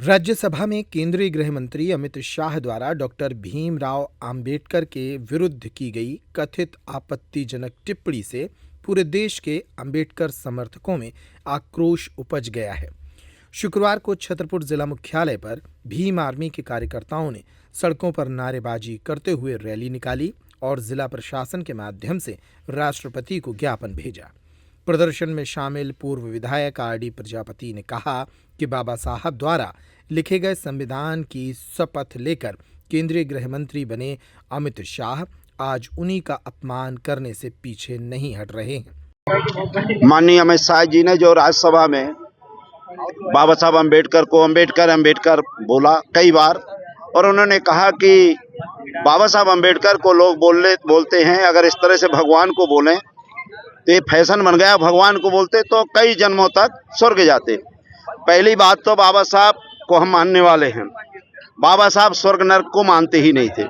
राज्यसभा में केंद्रीय गृह मंत्री अमित शाह द्वारा डॉक्टर भीमराव अंबेडकर के विरुद्ध की गई कथित आपत्तिजनक टिप्पणी से पूरे देश के अंबेडकर समर्थकों में आक्रोश उपज गया है। शुक्रवार को छतरपुर जिला मुख्यालय पर भीम आर्मी के कार्यकर्ताओं ने सड़कों पर नारेबाजी करते हुए रैली निकाली और जिला प्रशासन के माध्यम से राष्ट्रपति को ज्ञापन भेजा। प्रदर्शन में शामिल पूर्व विधायक आर.डी. प्रजापति ने कहा कि बाबा साहब द्वारा लिखे गए संविधान की शपथ लेकर केंद्रीय गृह मंत्री बने अमित शाह आज उन्हीं का अपमान करने से पीछे नहीं हट रहे हैं। माननीय अमित शाह जी ने जो राज्यसभा में बाबा साहब अम्बेडकर को अम्बेडकर बोला कई बार, और उन्होंने कहा कि बाबा साहब अम्बेडकर को लोग बोलते हैं, अगर इस तरह से भगवान को बोलें तो ये फैशन बन गया। भगवान को बोलते तो कई जन्मों तक स्वर्ग जाते। पहली बात तो बाबा साहब को हम मानने वाले हैं, बाबा साहब स्वर्ग नरक को मानते ही नहीं थे।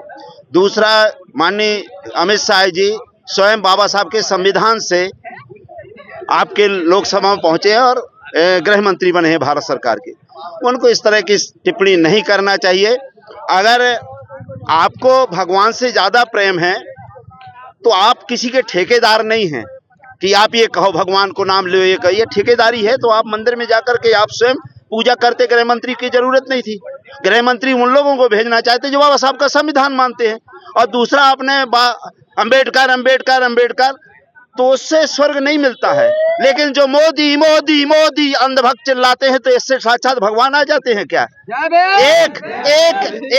दूसरा, माननीय अमित शाह जी स्वयं बाबा साहब के संविधान से आपके लोकसभा में पहुंचे और गृह मंत्री बने हैं भारत सरकार के। उनको इस तरह की टिप्पणी नहीं करना चाहिए। अगर आपको भगवान से ज़्यादा प्रेम है तो आप किसी के ठेकेदार नहीं हैं कि आप ये कहो भगवान को नाम लो, ये कहिए। ठेकेदारी है तो आप मंदिर में जाकर के आप स्वयं पूजा करते। गृह मंत्री की जरूरत नहीं थी। गृह मंत्री उन लोगों को भेजना चाहते जो बाबा साहब का संविधान मानते हैं। और दूसरा, आपने अम्बेडकर तो उससे स्वर्ग नहीं मिलता है। लेकिन जो मोदी मोदी मोदी अंधभक्त चिल्लाते हैं तो इससे साक्षात भगवान आ जाते हैं क्या?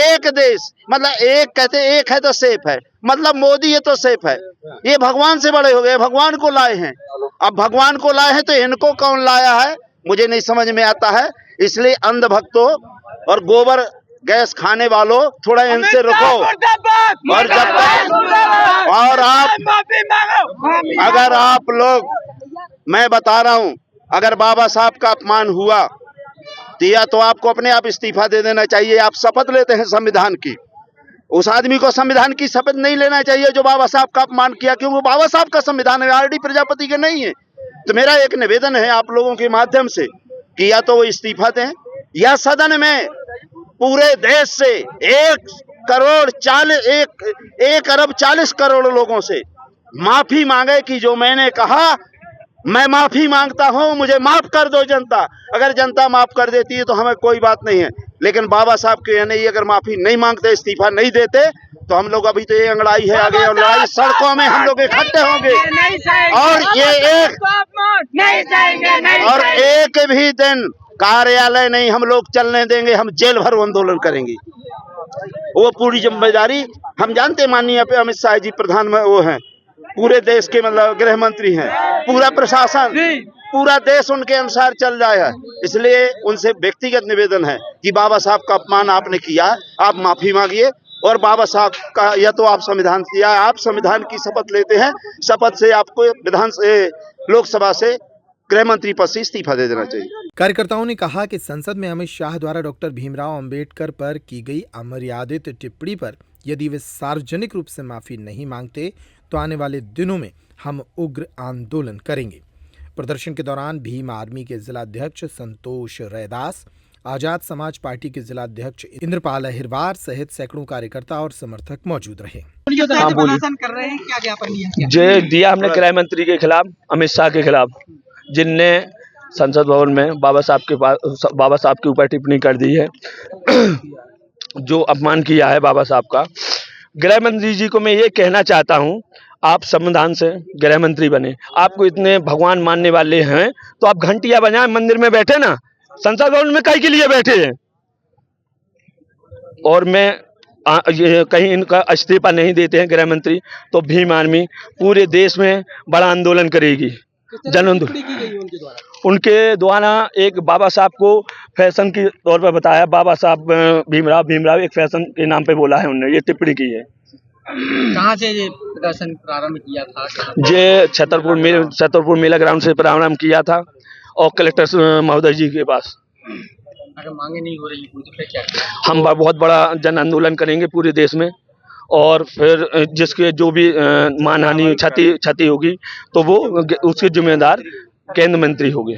एक देश, मतलब एक कहते एक है तो सेफ है, मतलब मोदी है तो सेफ है। ये भगवान से बड़े हो गए, भगवान को लाए हैं। अब भगवान को लाए हैं तो इनको कौन लाया है मुझे नहीं समझ में आता है। इसलिए अंधभक्तों और गोबर गैस खाने वालों, थोड़ा इनसे रुको। और जब तक और अगर आप लोग, मैं बता रहा हूं, अगर बाबा साहब का अपमान हुआ दिया तो आपको अपने आप इस्तीफा दे देना चाहिए। आप शपथ लेते हैं संविधान की, उस आदमी को संविधान की शपथ नहीं लेना चाहिए जो बाबा साहब का अपमान किया, क्योंकि बाबा साहब का संविधान है, आर.डी. प्रजापति के नहीं है। तो मेरा एक निवेदन है आप लोगों के माध्यम से कि या तो वो इस्तीफा दें या सदन में पूरे देश से 1 अरब 40 करोड़ लोगों से माफी मांगे कि जो मैंने कहा मैं माफी मांगता हूं, मुझे माफ कर दो जनता। अगर जनता माफ कर देती है तो हमें कोई बात नहीं है। लेकिन बाबा साहब के ये नहीं, अगर माफी नहीं मांगते, इस्तीफा नहीं देते तो हम लोग अभी तो ये अंगड़ाई है आगे और लड़ाई सड़कों में हम लोग इकट्ठे होंगे। और ये एक भी दिन कार्यालय नहीं हम लोग चलने देंगे, हम जेल भर आंदोलन करेंगे। वो पूरी जिम्मेदारी हम जानते। माननीय अमित शाह जी प्रधान में वो हैं, पूरे देश के मतलब गृह मंत्री हैं, पूरा प्रशासन, पूरा देश उनके अनुसार चल रहा है। इसलिए उनसे व्यक्तिगत निवेदन है कि बाबा साहब का अपमान आपने किया, आप माफी मांगिए। और बाबा साहब का या तो आप संविधान की शपथ लेते हैं, शपथ से आपको विधान से लोकसभा से गृह मंत्री पद से इस्तीफा दे देना चाहिए। कार्यकर्ताओं ने कहा कि संसद में अमित शाह द्वारा डॉक्टर भीमराव अंबेडकर पर की गई अमर्यादित टिप्पणी पर यदि वे सार्वजनिक रूप से माफी नहीं मांगते तो आने वाले दिनों में हम उग्र आंदोलन करेंगे। प्रदर्शन के दौरान भीम आर्मी के जिलाध्यक्ष संतोष रैदास, आजाद समाज पार्टी के जिलाध्यक्ष इंद्रपाल अहिरवार सहित सैकड़ों कार्यकर्ता और समर्थक मौजूद रहे। कर रहे हैं, क्या ज्ञापन दिया हमने गृह मंत्री के खिलाफ, अमित शाह के खिलाफ, जिनने संसद भवन में बाबा साहब के ऊपर टिप्पणी कर दी है, जो अपमान किया है बाबा साहब का। गृह मंत्री जी को मैं ये कहना चाहता हूँ, आप संविधान से गृह मंत्री बने, आपको इतने भगवान मानने वाले हैं तो आप घंटियां बजाएं, मंदिर में बैठे ना, संसद भवन में काहे के लिए बैठे हैं। और मैं कहीं इनका इस्तीफा नहीं देते हैं गृह मंत्री तो भीम आर्मी पूरे देश में बड़ा आंदोलन करेगी, जन आंदोलन। उनके द्वारा एक बाबा साहब को फैशन के तौर पर बताया, बाबा साहब भीमराव एक फैशन के नाम पे बोला है, उन्होंने ये टिप्पणी की है। कहाँ से ये प्रदर्शन प्रारंभ किया था? ये छतरपुर मेला ग्राउंड से प्रारंभ किया था और कलेक्टर महोदय जी के पास। अगर मांगे नहीं हो रही तो फिर क्या? हम बहुत बड़ा जन आंदोलन करेंगे पूरे देश में, और फिर जिसके जो भी मानहानि क्षति होगी तो वो उसके जिम्मेदार केंद्र मंत्री होंगे।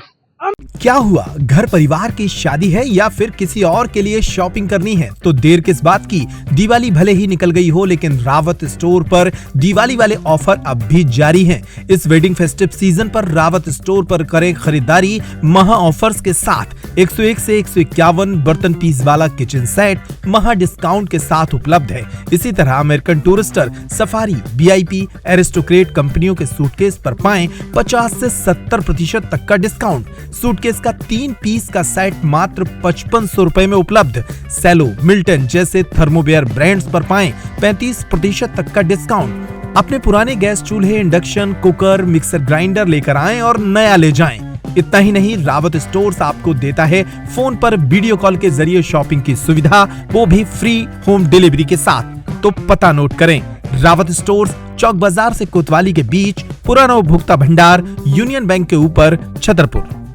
क्या हुआ, घर परिवार की शादी है या फिर किसी और के लिए शॉपिंग करनी है तो देर किस बात की। दिवाली भले ही निकल गई हो लेकिन रावत स्टोर पर दिवाली वाले ऑफर अब भी जारी हैं। इस वेडिंग फेस्टिव सीजन पर रावत स्टोर पर करें खरीदारी महा ऑफर्स के साथ। 101 से 151 बर्तन पीस वाला किचन सेट महा डिस्काउंट के साथ उपलब्ध है। इसी तरह American Tourister, Safari, VIP, Aristocrat कंपनियों के सूटकेस पर पाएं 50 से 70% तक का डिस्काउंट। सूटकेस का 3 पीस का सेट मात्र 5500 रुपए में उपलब्ध। सेलो, मिल्टन जैसे थर्मोवेयर ब्रांड्स पर पाएं 35% तक का डिस्काउंट। अपने पुराने गैस चूल्हे, इंडक्शन कुकर, मिक्सर ग्राइंडर लेकर आएं और नया ले जाएं। इतना ही नहीं, रावत स्टोर्स आपको देता है फोन पर वीडियो कॉल के जरिए शॉपिंग की सुविधा, वो भी फ्री होम डिलीवरी के साथ। तो पता नोट करें, रावत स्टोर्स, चौक बाजार से कोतवाली के बीच, पुराना उपभोक्ता भंडार, यूनियन बैंक के ऊपर, छतरपुर।